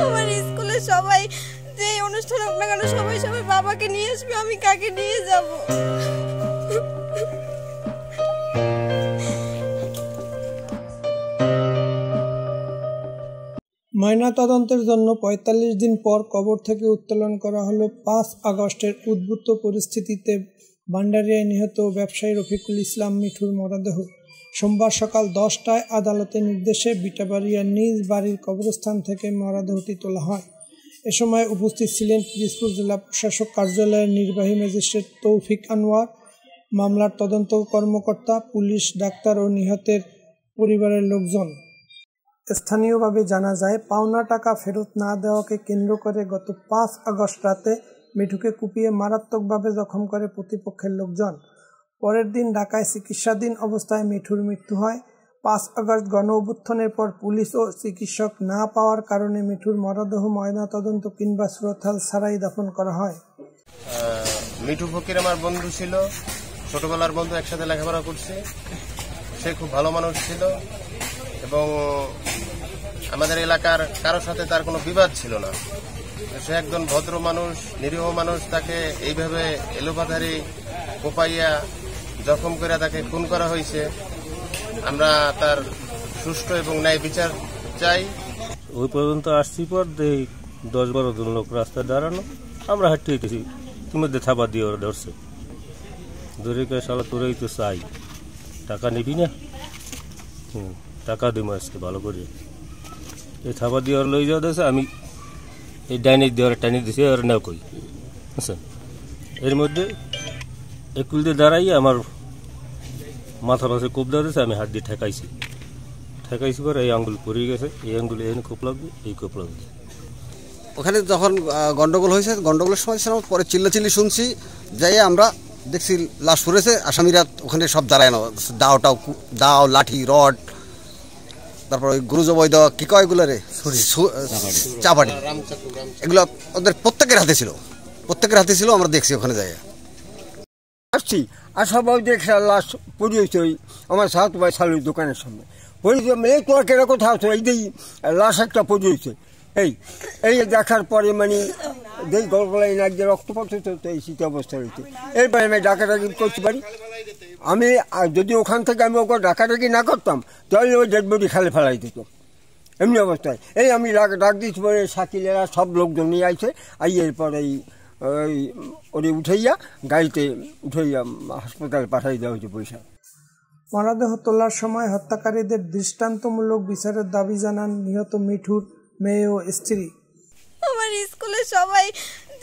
আমার স্কুলে সবাই যে অনুষ্ঠান হোক না কেন সবাই সবাই বাবাকে নিয়ে আসবে, আমি কাকে নিয়ে যাব? ময়নাতদন্তের জন্য ৪৫ দিন পর কবর থেকে উত্তোলন করা হলো ৫ আগস্টের উদ্ভূত পরিস্থিতিতে ভান্ডারিয়ায় নিহত ব্যবসায়ী রফিকুল ইসলাম মিঠুর মরদেহ সোমবার সকাল ১০টায় আদালতের নির্দেশে বিটাবাড়িয়ার নিজ বাড়ির কবরস্থান থেকে মরদেহটি তোলা হয়। এ সময় উপস্থিত ছিলেন পিরোজপুর জেলা প্রশাসক কার্যালয়ের নির্বাহী ম্যাজিস্ট্রেট তৌফিক আনোয়ার, মামলার তদন্ত কর্মকর্তা, পুলিশ, ডাক্তার ও নিহতের পরিবারের লোকজন। স্থানীয়ভাবে জানা যায়, পাওনা টাকা ফেরত না দেওয়াকে কেন্দ্র করে গত ৫ আগস্ট রাতে মিঠুকে কুপিয়ে মারাত্মকভাবে জখম করে প্রতিপক্ষের লোকজন। পরের দিন ঢাকায় চিকিৎসাধীন অবস্থায় মিঠুর মৃত্যু হয়। ৫ আগস্ট গণ অভ্যুত্থানের পর পুলিশ ও চিকিৎসক না পাওয়ার কারণে মিঠুর মরদেহ ময়নাতদন্ত কিংবা সুরতহাল ছাড়াই দাফন করা হয়। মিঠু ফকির আমার বন্ধু ছিল, ছোটবেলার বন্ধু, একসাথে লেখাপড়া করছে। সে খুব ভালো মানুষ ছিল এবং আমাদের এলাকার কারোর সাথে তার কোনো বিবাদ ছিল না। সে একজন ভদ্র মানুষ, নিরীহ মানুষ। তাকে এইভাবে এলোপাথারি কোপাইয়া জখম করে তাকে খুন করা হয়েছে। আমরা তার সুষ্ঠু এবং ন্যায় বিচার চাই। ওই পর্যন্ত আসছি পর ১০-১২ জন লোক রাস্তায় দাঁড়ানো, আমরা হাঁটতে হইতেছি, মধ্যে থাবা দিয়ে ওরা ধরছে, ধরে কে শালা তোরাই তো চাই, টাকা নিবি না? টাকা দিব আজকে ভালো করে। এই থাবা দিয়ে ওর লই যাওয়া দিয়েছে, আমি এই ডাইনি দিয়ে ওরা টানি দিয়েছি, ওরা নেও কই। আচ্ছা, এর মধ্যে একুল দিয়ে দাঁড়াই আমার মাথার পাশে কোপ দেওয়া দিয়েছে, আমি হাত দিয়ে ঠেকাইছি পরে এই আঙ্গুল পড়ে গেছে, এই আঙ্গুলে এনে কোপ লাগবে, এই কোপ লাগবে। ওখানে যখন গন্ডগোল হয়েছে, গন্ডগোলের সময় ছিলাম, পরে চিল্লাচিল্লি শুনছি, যাই আমরা দেখছি লাশ পড়েছে, আসামিরা ওখানে সব দাঁড়ায় না, দাও, লাঠি, রড, তারপর ওই গুরুজবৈদ কি কয় এগুলো রে, চাপাটি, এগুলো ওদের প্রত্যেকের হাতে ছিল, আমরা দেখছি ওখানে যাই আসছি। আর সবাই দেখছে লাশ পড়ে হয়েছে ওই আমার সাত ভাই শালুর দোকানের সামনে পড়েছে। এই তোমার কেনা কোথাও আছে, এই দিই লাশ একটা পড়ে হয়েছে। এই দেখার পরে মানে দেখ গল্পলাই না যে রক্তপাত হতো, তো এই শীত অবস্থা হয়েছে। এরপরে আমি ডাকাডাকি করতে পারি, আমি যদি ওখান থেকে আমি ওকে ডাকাডাকি না করতাম তাহলে ওই ডেড বডি খালে ফেলাই দিত এমনি অবস্থায়। এই আমি ডাক দিচ্ছি পরে শাকিলেরা সব লোকজন নিয়ে আইছে, এরপর ওরে উঠাইয়া গাড়িতে উঠাইয়া হাসপাতালে পাঠাই দেওয়া হয়েছে পয়সা। মরদেহ তোলার সময় হত্যাকারীদের দৃষ্টান্তমূলক বিচারের দাবি জানান নিহত মিঠুর মেয়ে ও স্ত্রী। আমার স্কুলে সবাই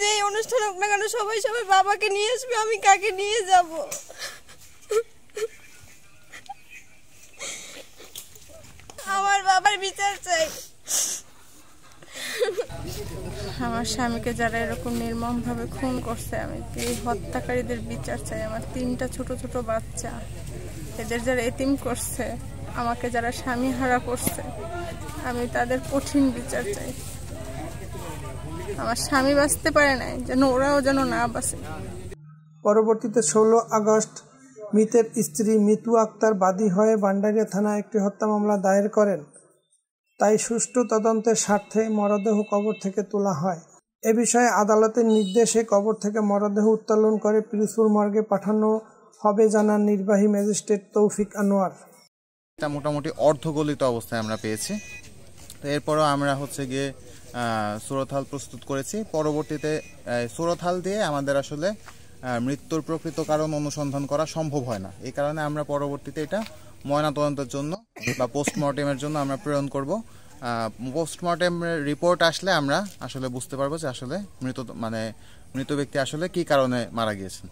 যে অনুষ্ঠান হোক না কেন সবাই সবাই বাবাকে নিয়ে আসবে, আমি কাকে নিয়ে যাব? আমার বাবার বিচার চাই। আমার স্বামীকে যারা এরকম নির্মমভাবে খুন করছে, আমি এই হত্যাকারীদের বিচার চাই। আমার 3টা ছোট ছোট বাচ্চা, এদের যারা এতিম করছে, আমাকে যারা স্বামী হারা করছে, আমি তাদের কঠিন বিচার চাই। আমার স্বামী বাঁচতে পারে নাই, যেন ওরাও যেন না বাঁচে। পরবর্তীতে ১৬ আগস্ট মৃতের স্ত্রী মিতু আক্তার বাদী হয়ে ভান্ডারিয়া থানায় একটি হত্যা মামলা দায়ের করেন। তাই সুষ্ঠু তদন্তের স্বার্থে মরদেহ কবর থেকে তোলা হয়। এ বিষয়ে আদালতের নির্দেশে কবর থেকে মরদেহ উত্তোলন করে পিরোজপুর মর্গে পাঠানো হবে জানান নির্বাহী ম্যাজিস্ট্রেট তৌফিক আনোয়ার। এটা মোটামুটি অর্ধগলিত অবস্থায় আমরা পেয়েছি। তো এরপরও আমরা গিয়ে সুরতহাল প্রস্তুত করেছি। পরবর্তীতে সুরতহাল দিয়ে আমাদের আসলে মৃত্যুর প্রকৃত কারণ অনুসন্ধান করা সম্ভব হয় না। এই কারণে আমরা পরবর্তীতে এটা ময়নাতদন্তের জন্য বা পোস্টমর্টেমের জন্য আমরা প্রেরণ করব। পোস্টমর্টেম রিপোর্ট আসলে আমরা আসলে বুঝতে পারবো যে আসলে মৃত ব্যক্তি আসলে কি কারণে মারা গিয়েছেন।